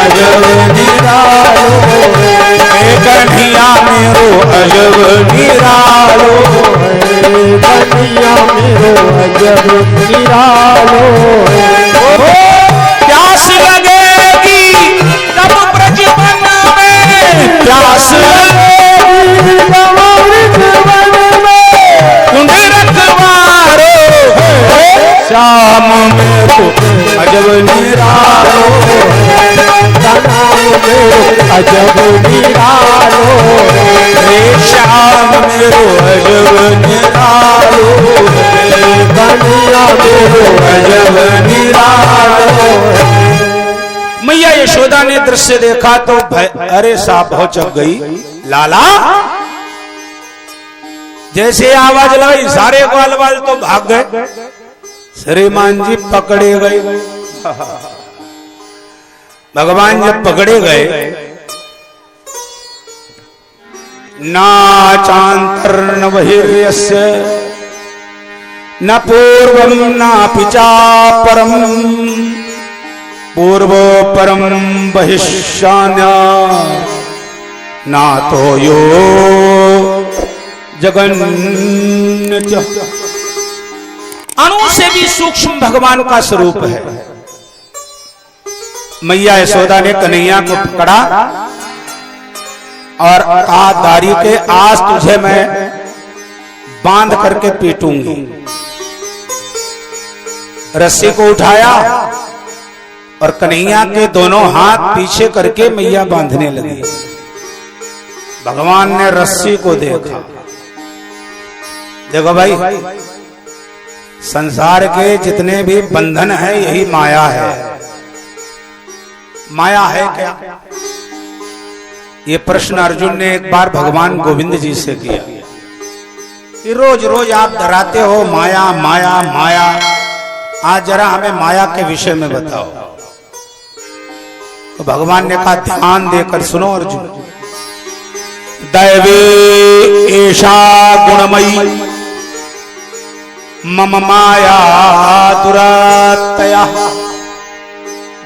अजब निरालो कन्हैया मेरो अजब निरालो कन्हैया मेरो अजब निरालो। प्यास लगेगी तब ब्रजवन में प्यास लगेगी तब ब्रजवन में कुंड रखवारो श्याम मेरो अजब निरालो अजब निरालो रे श्याम मेरो अजब निरालो कन्हैया मेरो अजब निरालो। मैया यशोदा ने दृश्य देखा तो अरे साहब बहुत चक गई। लाला जैसे आवाज लगी सारे ग्वाल वाल तो भाग गए। श्रीमान जी पकड़े गए। भगवान जब पकड़े गए ना चांतर न बहिर्यस्य न पूर्वम न पिचा परम पूर्व परम बहिष्यान्य ना तो यो जगन्य। अणु से भी सूक्ष्म भगवान का स्वरूप है। मैया यशोदा ने कन्हैया को पकड़ा और कहा दारी के आज तुझे मैं बांध करके पीटूंगी। रस्सी को उठाया और कन्हैया के दोनों हाथ पीछे करके मैया बांधने लगी। भगवान ने रस्सी को देखा। देखो भाई संसार के जितने भी बंधन है यही माया है। माया है क्या? ये प्रश्न अर्जुन ने एक बार भगवान गोविंद जी से किया कि रोज रोज आप डराते हो माया माया माया, आज जरा हमें माया के विषय में बताओ। तो भगवान ने कहा ध्यान देकर सुनो अर्जुन। दैवी एषा गुणमयी मम माया दुरातया।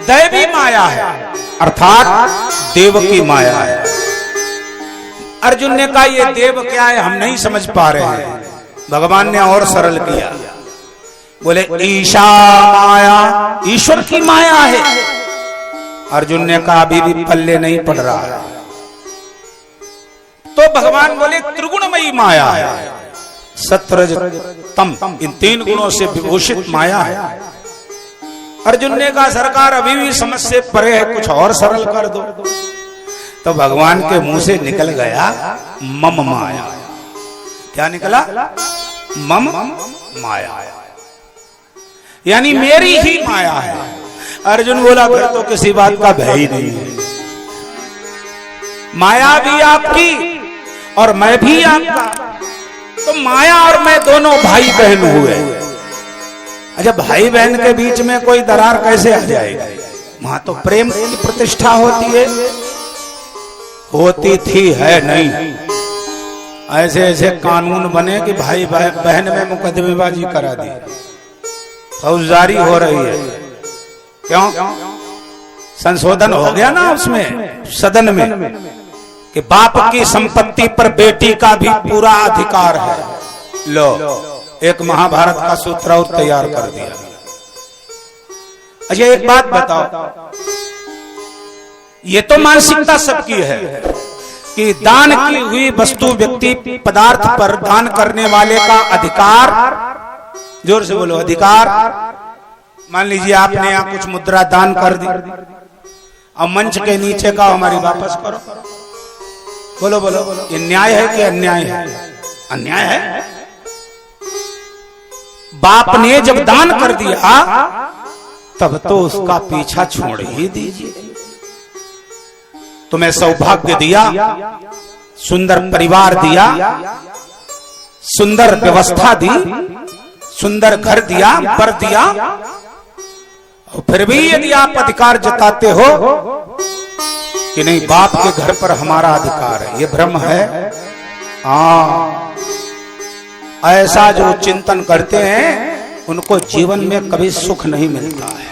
दैवी माया है अर्थात देव की माया है। अर्जुन ने कहा ये देव क्या है हम नहीं समझ पा रहे हैं। भगवान ने और सरल किया, बोले ईशा माया, ईश्वर की माया है। अर्जुन ने कहा अभी भी पल्ले नहीं पड़ रहा है। तो भगवान बोले त्रिगुणमयी माया है, सत्रज तम, इन तीन गुणों से विभूषित माया है। अर्जुन ने कहा सरकार अभी भी समझ से परे है, कुछ और सरल कर दो। तो भगवान के मुंह से निकल गया मम माया। क्या निकला? मम माया, यानी मेरी ही माया है। अर्जुन बोला फिर तो किसी बात का भय ही नहीं है। माया भी आपकी और मैं भी आपका, तो माया और मैं दोनों भाई बहन हुए। अच्छा भाई बहन के बीच में कोई दरार कैसे आ जाएगी? वहां तो प्रेम की प्रतिष्ठा होती है, होती थी, है नहीं। ऐसे ऐसे कानून बने कि भाई बहन में मुकदमेबाजी करा दी, फौजदारी हो रही है। क्यों? संशोधन हो गया ना उसमें सदन में कि बाप की संपत्ति पर बेटी का भी पूरा अधिकार है। लो एक महाभारत का सूत्र और तैयार कर दिया। अच्छा एक बात बताओ, ये तो मानसिकता सबकी है कि दान की हुई वस्तु व्यक्ति पदार्थ पर दान करने वाले का अधिकार, जोर से बोलो अधिकार। मान लीजिए आपने यहाँ कुछ मुद्रा दान कर दी, अब मंच के नीचे का हमारी वापस करो। बोलो बोलो, ये न्याय है कि अन्याय है? अन्याय है। बाप ने जब दान कर दिया तब तो उसका पीछा छोड़ ही दीजिए। तुम्हें सौभाग्य दिया, सुंदर परिवार दिया, सुंदर व्यवस्था दी, सुंदर घर दिया, वर दिया, और फिर भी यदि आप अधिकार जताते हो कि नहीं बाप के घर पर हमारा अधिकार है, ये भ्रम है। हाँ, ऐसा जो चिंतन करते हैं उनको जीवन में कभी सुख नहीं मिलता है,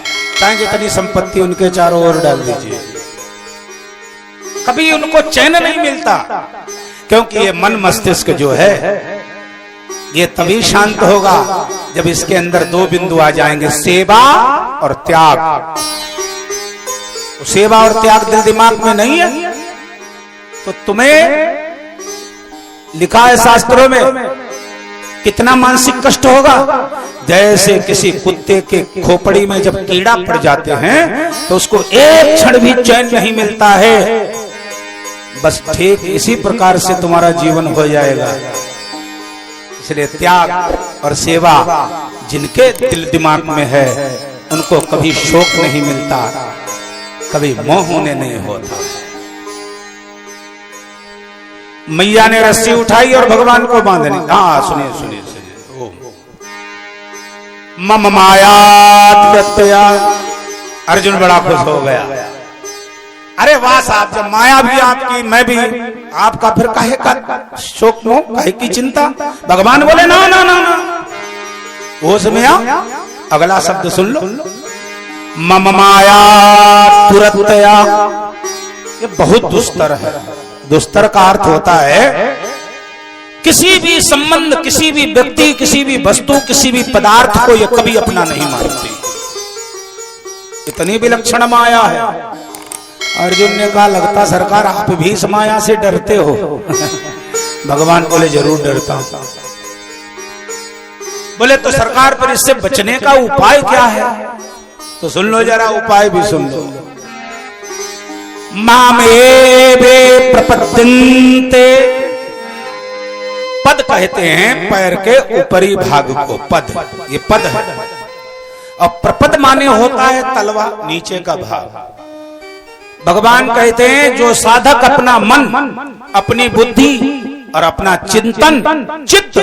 बताएं इतनी संपत्ति उनके चारों ओर डाल दीजिए, कभी उनको चैन नहीं मिलता, क्योंकि ये मन मस्तिष्क जो है ये तभी शांत होगा जब इसके अंदर दो बिंदु आ जाएंगे, सेवा और त्याग। तो सेवा और त्याग दिल दिमाग में नहीं है तो तुम्हें लिखा है शास्त्रों में कितना मानसिक कष्ट होगा। जैसे किसी कुत्ते के खोपड़ी में जब कीड़ा पड़ जाते हैं तो उसको एक क्षण भी चैन नहीं मिलता है, बस ठीक इसी प्रकार से तुम्हारा जीवन हो जाएगा। इसलिए त्याग और सेवा जिनके दिल दिमाग में है उनको कभी शोक नहीं मिलता, कभी मोह होने नहीं होता। मैया ने रस्सी उठाई और भगवान को बांधने, हाँ सुनिए सुनिए सुनिए, मम माया प्रत्यया। अर्जुन बड़ा खुश हो गया, अरे वाह साहब, जब माया भी आपकी मैं भी आपका, फिर काहे का शोक मोह, काहे की चिंता। भगवान बोले ना ना ना ना, होश में आ, अगला शब्द सुन लो, मम माया तुरतया। ये बहुत दुस्तर है। दुस्तर का अर्थ होता है किसी भी संबंध, किसी भी व्यक्ति, किसी भी वस्तु, किसी भी पदार्थ को ये कभी अपना नहीं मानती। इतनी विलक्षण माया है। अर्जुन ने कहा लगता सरकार आप भी इस माया से डरते हो। भगवान बोले जरूर डरता हूं। बोले तो सरकार पर इससे बचने का उपाय क्या है? तो सुन लो जरा, उपाय भी सुन लो। मामेवे प्रपद्यन्ते, पद कहते हैं पैर के ऊपरी भाग को, पद, ये पद है। और प्रपद माने होता है तलवा, नीचे का भाग। भगवान कहते हैं जो साधक अपना मन, अपनी बुद्धि और अपना चिंतन, चित्त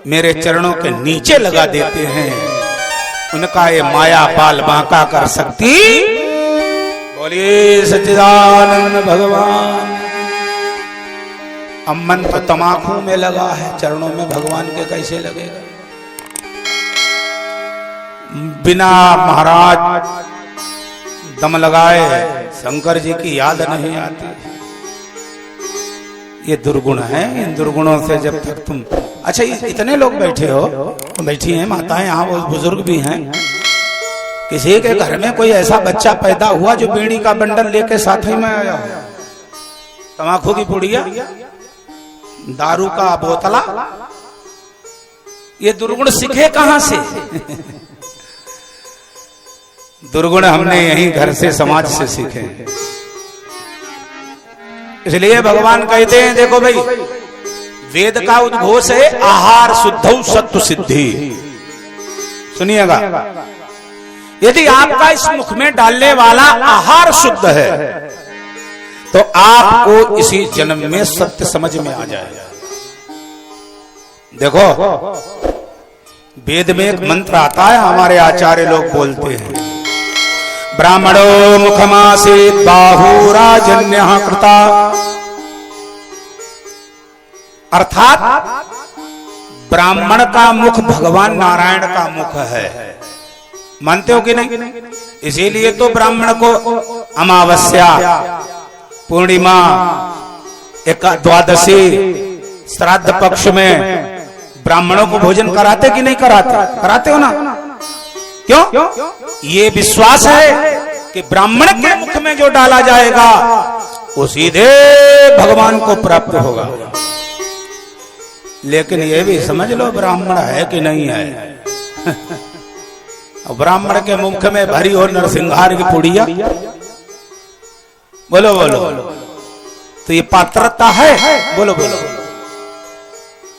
मेरे चरणों के नीचे लगा देते हैं, उनका ये माया बाल बांका कर सकती। बोलिए सच्चिदानंद भगवान। अब मन तो तमाकू में लगा है, चरणों में भगवान के कैसे लगेगा? बिना महाराज दम लगाए शंकर जी की याद नहीं आती। ये दुर्गुण है, इन दुर्गुणों से जब तक तुम, अच्छा इतने लोग बैठे हो, बैठी हैं माताएं, यहाँ वो बुजुर्ग भी हैं। किसी के घर में कोई ऐसा बच्चा पैदा हुआ जो बीड़ी का बंडल लेके साथ ही में आया हो, तमाकू की पुड़िया, दारू का बोतला, ये दुर्गुण सीखे कहां से? दुर्गुण हमने यही घर से, समाज से सीखे। इसलिए भगवान कहते हैं देखो भाई, वेद का उद्घोष है आहार शुद्धौ सत्व सिद्धि। सुनिएगा, यदि आपका इस मुख में डालने वाला आहार शुद्ध है तो आपको इसी जन्म में सत्य समझ में आ जाएगा। देखो वेद में एक मंत्र आता है, हमारे आचार्य लोग बोलते हैं, ब्राह्मणो मुखमासीत् बाहुराजन्यः कृता। अर्थात ब्राह्मण का मुख भगवान नारायण का मुख है। मानते हो कि नहीं? इसीलिए तो ब्राह्मण को अमावस्या, पूर्णिमा, द्वादशी, श्राद्ध पक्ष में ब्राह्मणों को भोजन कराते कि नहीं कराते? कराते हो ना? क्यों? ये विश्वास है कि ब्राह्मण के मुख में जो डाला जाएगा वो सीधे भगवान को प्राप्त होगा। लेकिन ये भी समझ लो ब्राह्मण है कि नहीं है। ब्राह्मण के मुख में भरी हो नरसिंहार की पुड़िया, बोलो बोलो, तो ये पात्रता है? बोलो बोलो।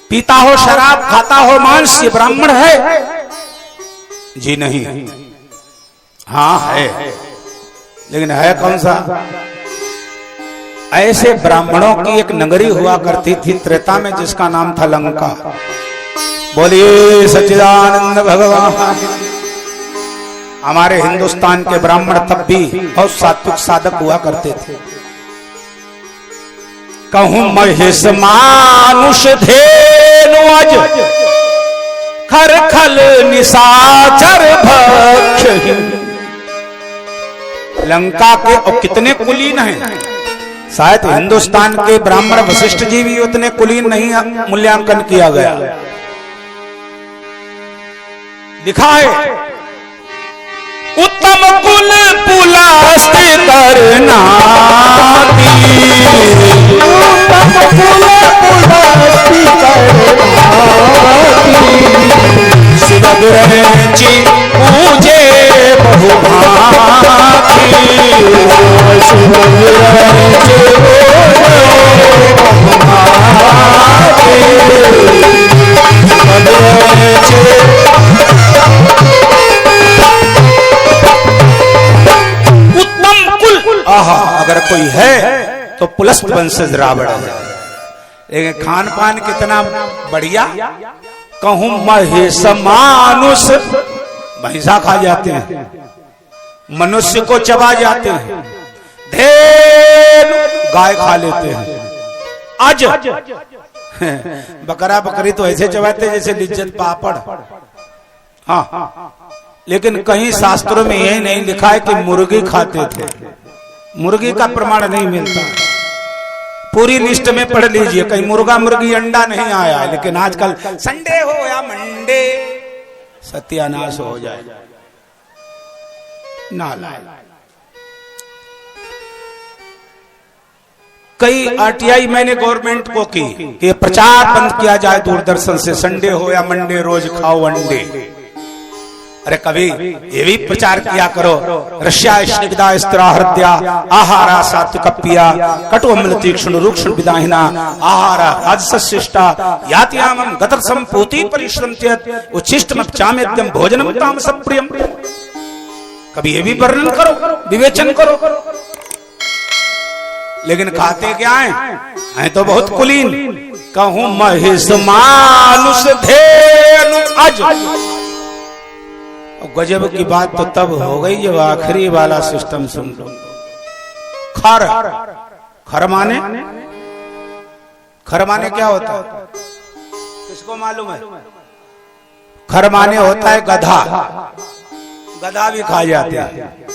पीता हो शराब, खाता हो मांस, ये ब्राह्मण है? जी नहीं। हाँ है, लेकिन है कौन सा? ऐसे ब्राह्मणों की एक नगरी हुआ करती थी त्रेता में, जिसका नाम था लंका। बोलिए सच्चिदानंद भगवान। हमारे हिंदुस्तान के ब्राह्मण तब भी बहुत सात्विक साधक हुआ करते थे। कहूं महिष मानुष धेनु अज, खर खल निशाचर भक्ष, लंका के और कितने कुलीन हैं। शायद हिंदुस्तान के ब्राह्मण वशिष्ठ जी भी उतने कुलीन नहीं मूल्यांकन किया गया। लिखा है उत्तम कुल पुलास्ति करना शिवग्रंचि पूजे बहुभागी अगर कोई है तो पुलस्त वंशज रावण है। लेकिन खान पान कितना बढ़िया, कहूं महेश मानुष भैंसा खा जाते हैं, मनुष्य को चबा जाते हैं, धेनु गाय खा लेते हैं, अज बकरा बकरी तो ऐसे चबाते जैसे लिज्जत पापड़। हाँ, लेकिन कहीं शास्त्रों में यही नहीं लिखा है कि मुर्गी खाते थे। मुर्गी का प्रमाण नहीं मिलता। पूरी लिस्ट में पढ़ लीजिए, कहीं मुर्गा मुर्गी अंडा नहीं आया है। लेकिन आजकल संडे हो या मंडे सत्यानाश हो जाए। नालायक कई आरटीआई मैंने गवर्नमेंट को की कि प्रचार बंद किया जाए दूरदर्शन से, संडे हो या मंडे रोज खाओ अंडे। अरे कभी ये भी प्रचार किया करो, रश्या स्निग्धा स्त्रा हृदया आहारा सात्विकप्पिया कटु अम्ल तीक्ष्ण रूक्ष्ण विदाहिना आहारा राजसशिष्टा यात्यामं गतर संपूति परिश्रमत्यत उच्छिष्टमप्चामेद्यम भोजनम तामसं प्रियम। कभी ये भी वर्णन करो, विवेचन करो। लेकिन खाते क्या हैं तो बहुत कुलीन। कहूं महेश मानुष धेनु अज। गजब की बात तो तब हो गई जब आखिरी वाला सिस्टम सुन लो। खर खर माने क्या होता है किसको मालूम है? खर माने होता है गधा। गधा भी खा जाते हैं।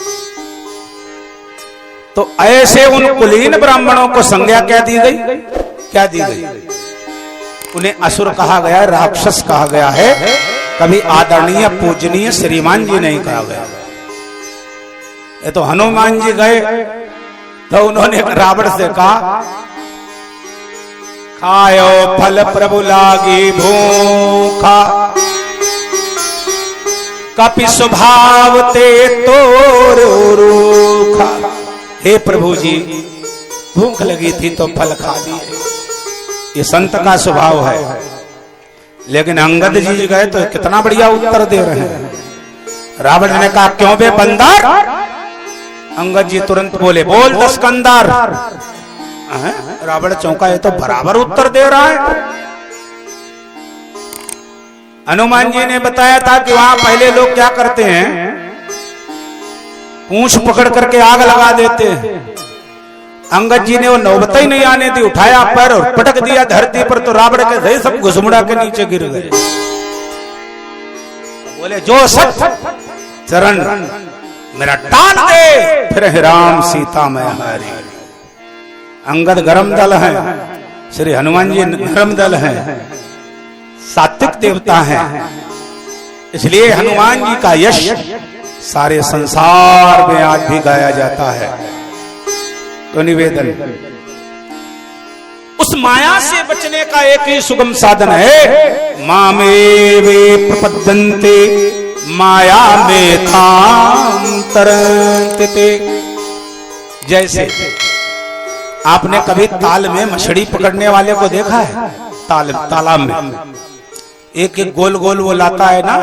तो ऐसे उन कुलीन ब्राह्मणों को संज्ञा क्या दी गई? क्या दी गई? उन्हें असुर कहा गया, राक्षस कहा गया है। कभी आदरणीय पूजनीय श्रीमान जी नहीं कहा गया। ये तो हनुमान जी गए तो उन्होंने रावण से कहा, खायो फल प्रभु लागी भूखा कपि स्वभाव ते तोरो रूखा। हे प्रभु जी, भूख लगी थी तो फल खा दिए, ये संत का स्वभाव है। लेकिन अंगद जी गए तो कितना बढ़िया उत्तर दे रहे हैं। रावण ने कहा, क्यों बे बंदर? अंगद जी तुरंत बोले, बोल दस्कंदर। रावण चौंका, ये तो बराबर उत्तर दे रहा है। हनुमान जी ने बताया था कि वहां पहले लोग क्या करते हैं, पूंछ पकड़ करके आग लगा देते हैं। अंगद जी ने वो नौबत ही नहीं आने दी, उठाया पैर और पटक दिया धरती पर, तो रावण के सही सब घुसमुड़ा के नीचे गिर गए। बोले, जो सब चरण मेरा टाल दे, फिर राम सीता मैं हमारी। अंगद गरम दल है, श्री हनुमान जी नरम दल है, सात्विक देवता है। इसलिए हनुमान जी का यश सारे संसार में आज भी गाया जाता है। तो निवेदन, उस माया से बचने का एक ही सुगम साधन है, मामेवे प्रपद्यन्ते माया में थाम तरन्ते। जैसे आपने कभी ताल में मछली पकड़ने वाले को देखा है? तालाब में एक एक गोल गोल वो लाता है ना,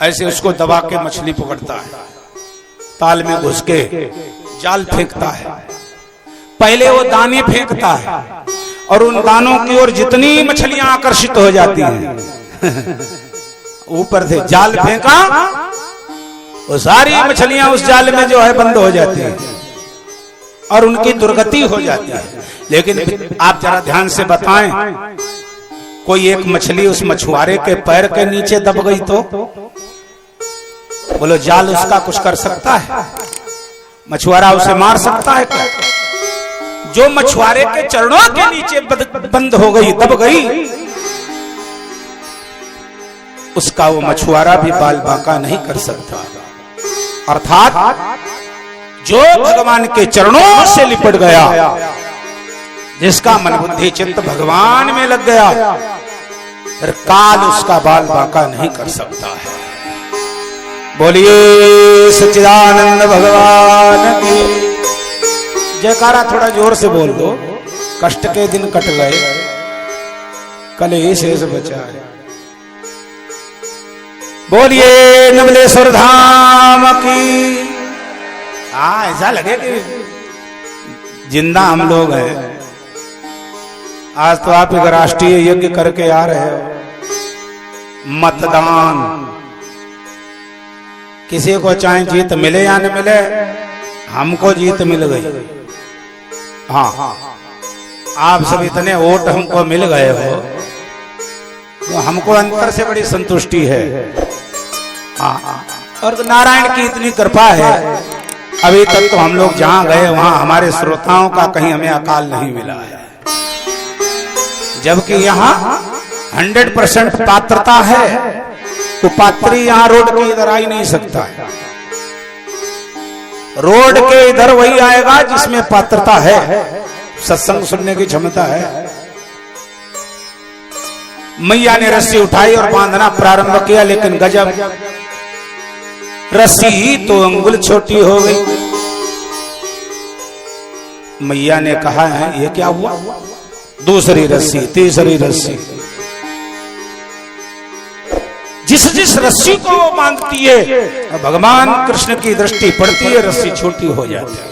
ऐसे उसको दबा के मछली पकड़ता है। ताल में घुस के जाल फेंकता है। पहले वो दाने फेंकता है और उन दानों की ओर जितनी मछलियां आकर्षित हो जाती हैं, ऊपर से जाल फेंका, वो सारी मछलियां उस जाल में जो है बंद हो जाती हैं और उनकी दुर्गति हो जाती है। लेकिन आप जरा ध्यान से बताएं, कोई एक मछली उस मछुआरे के पैर के नीचे दब गई तो बोलो जाल उसका कुछ कर सकता है? मछुआरा उसे मार सकता है क्या? जो मछुआरे के चरणों के नीचे बंद हो गई, दब गई, उसका वो मछुआरा भी बाल बांका नहीं कर सकता। अर्थात जो भगवान के चरणों से लिपट गया, जिसका मन बुद्धि चित्त भगवान में लग गया, फिर काल उसका बाल बांका नहीं कर सकता है। बोलिए सच्चिदानंद भगवान की जयकारा। थोड़ा जोर से बोल दो। कष्ट के दिन कट गए, कल ही शेष बचा है। बोलिए नवलेश्वर धाम की। ऐसा लगे कि जिंदा हम लोग हैं। आज तो आप एक राष्ट्रीय यज्ञ करके आ रहे हो। मतदान, किसी को चाहे जीत मिले या न मिले, हमको जीत मिल गई। हाँ, आप सब इतने वोट हमको मिल गए हो, तो हमको अंतर से बड़ी संतुष्टि है। हाँ, और नारायण की इतनी कृपा है, अभी तक तो हम लोग जहां गए वहां हमारे श्रोताओं का कहीं हमें अकाल नहीं मिला है। जबकि यहाँ 100% पात्रता है, तो पात्री यहाँ रोड के इधर आ ही नहीं सकता है। रोड के इधर वही आएगा जिसमें पात्रता है, सत्संग सुनने की क्षमता है। मैया ने रस्सी उठाई और बांधना प्रारंभ किया, लेकिन गजब, रस्सी ही तो अंगुल छोटी हो गई। मैया ने कहा है ये क्या हुआ? दूसरी रस्सी, तीसरी रस्सी, जिस जिस रस्सी को वो बांधती है, भगवान कृष्ण की दृष्टि पड़ती है, रस्सी छोटी हो जाती है।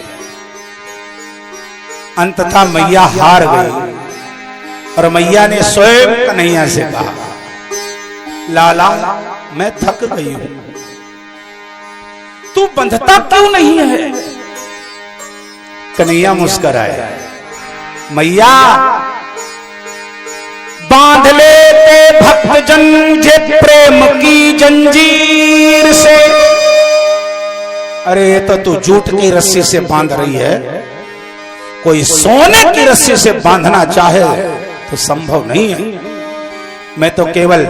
अंततः मैया हार गई और मैया ने स्वयं कन्हैया से कहा, लाला मैं थक गई हूं, तू बंधता क्यों नहीं है? कन्हैया मुस्कुराए, मैया बांध लेते भक्त जन जे प्रेम की जंजीर से। अरे तो तू जूट की रस्सी से बांध रही है, कोई सोने की रस्सी से बांधना चाहे तो संभव नहीं है। मैं तो केवल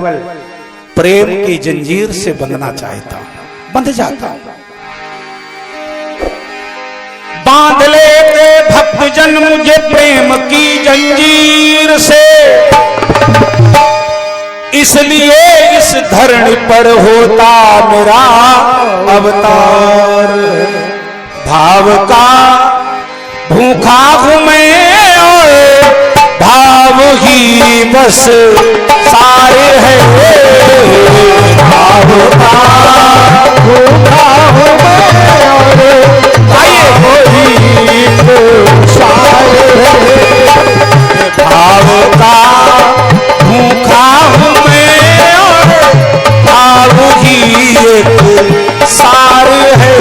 प्रेम की जंजीर से बंधना चाहता हूं, बंध जाता। बांध लेते भक्त जन मुझे प्रेम की जंजीर से, इसलिए इस धरणी पर होता मेरा अवतार। भाव का भूखा हूं मैं और भाव ही बस सारे है। भाव का भूखा हूं मैं और भाव ही सारे है। भाव का भूखा हूं मैं और भाव ही एक सार है।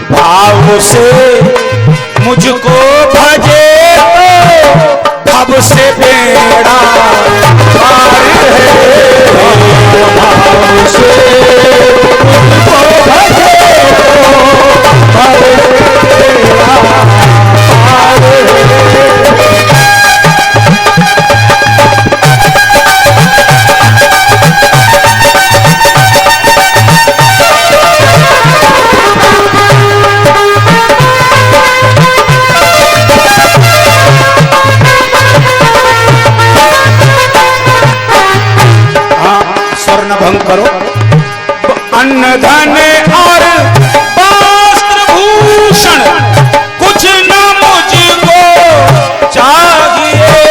भाव से मुझको भजे तो भव से बेड़ा पार है। भाव से मुझको भजे तो भव से बेड़ा पार है। भंग करो। अन्न धन और वस्त्र भूषण कुछ न मुझको चाहिए।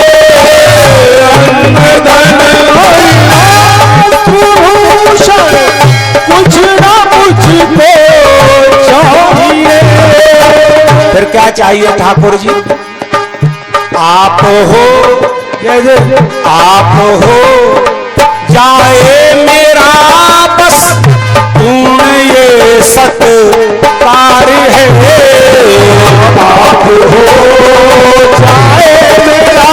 अन्न धन और वस्त्र भूषण कुछ न क्या चाहिए ठाकुर जी? आप हो, आप हो जाए मेरा बस, पूर्ण ये सत्कार है। आप हो जाए मेरा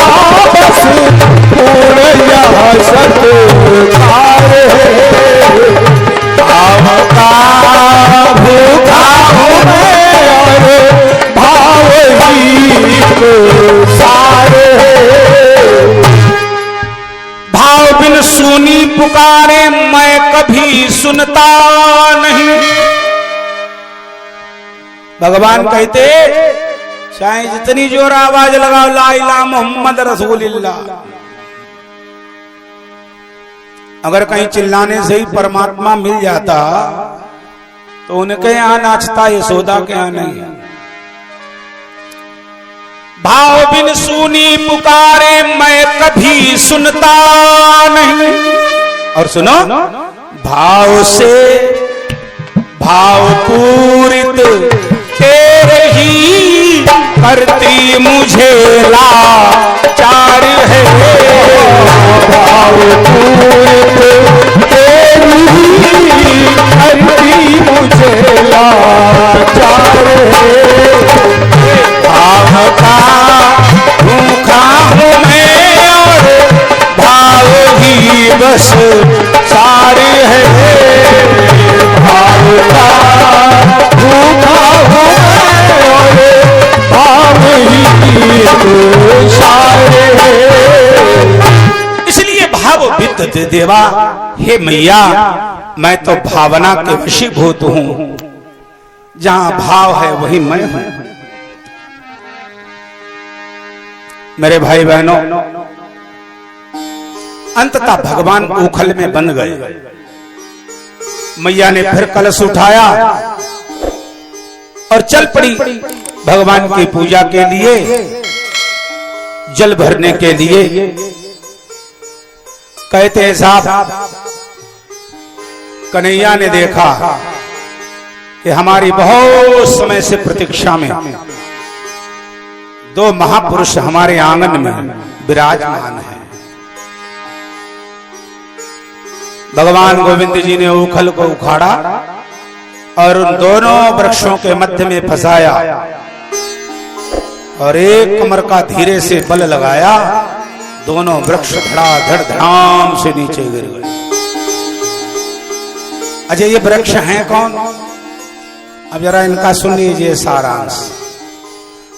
बस, पूर्ण यह सत्कार है। आपका भूखा हूँ मैं और भाव ही सारे, भाव बिन सुनी पुकारे मैं कभी सुनता नहीं। भगवान कहते चाहे जितनी जोर आवाज लगाओ ला इलाहा मोहम्मद रसूलुल्लाह, अगर कहीं चिल्लाने से ही परमात्मा मिल जाता तो उनके यहां नाचता, यशोदा के यहां नहीं। भाव बिन सुनी पुकारे मैं कभी सुनता नहीं। और सुनो, भाव से भाव पूरित तेरे ही करती मुझे लाचार है। भाव पूरित तेरी ही करती मुझे लाचार है। भाव का भूखा हूँ मैं और भाव ही बस सारे है। भाव का भूखा हूँ मैं और भाव ही सारे है। इसलिए भाव विद्त देवा, हे मैया मैं तो भावना के वशीभूत हूँ, जहां भाव है वही मैं हूं। मेरे भाई बहनों, अंततः भगवान उखल में बंध गए। मैया ने फिर कलश उठाया और चल पड़ी भगवान की पूजा के लिए, जल भरने के लिए। कहते हैं साहब, कन्हैया ने देखा कि हमारी बहुत समय से प्रतीक्षा में दो महापुरुष हमारे आंगन में विराजमान हैं। भगवान गोविंद जी ने उखल को उखाड़ा और उन दोनों वृक्षों के मध्य में फंसाया और एक कमर का धीरे से बल लगाया। दोनों वृक्ष धड़ाधड़ धड़ाम से नीचे गिर गए। अच्छा, ये वृक्ष हैं कौन? अब जरा इनका सुन लीजिए सारांश।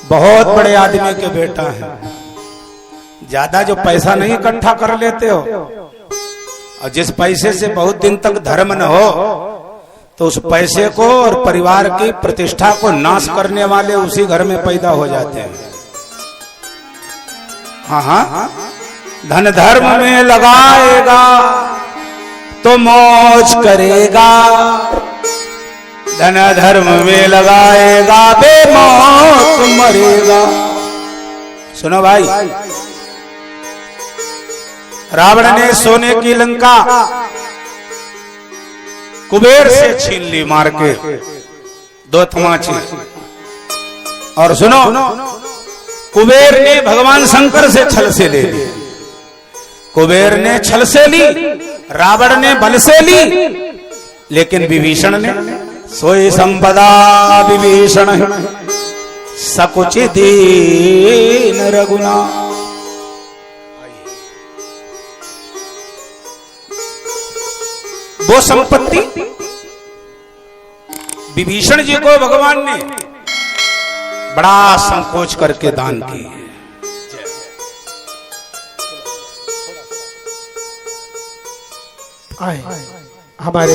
बहुत बड़े आदमी के बेटा है, ज्यादा जो पैसा नहीं इकट्ठा कर लेते हो और जिस पैसे से बहुत दिन तक धर्म न हो तो उस पैसे को और परिवार की प्रतिष्ठा को नाश करने वाले उसी घर में पैदा हो जाते हैं। हाँ हाँ, धन धर्म में लगाएगा तो मौज करेगा, धन धर्म में लगाएगा बेमौत मरेगा। सुनो भाई, रावण ने सोने की लंका कुबेर से छीन ली मार के, दो तमाचे। और सुनो, कुबेर ने भगवान शंकर से छल से ले ली। कुबेर ने छल से ली, रावण ने बल से ली, लेकिन विभीषण ने सोई संपदा विभीषण सकुच दीन रघुना। वो संपत्ति विभीषण जी को भगवान ने बड़ा संकोच करके दान की। हमारे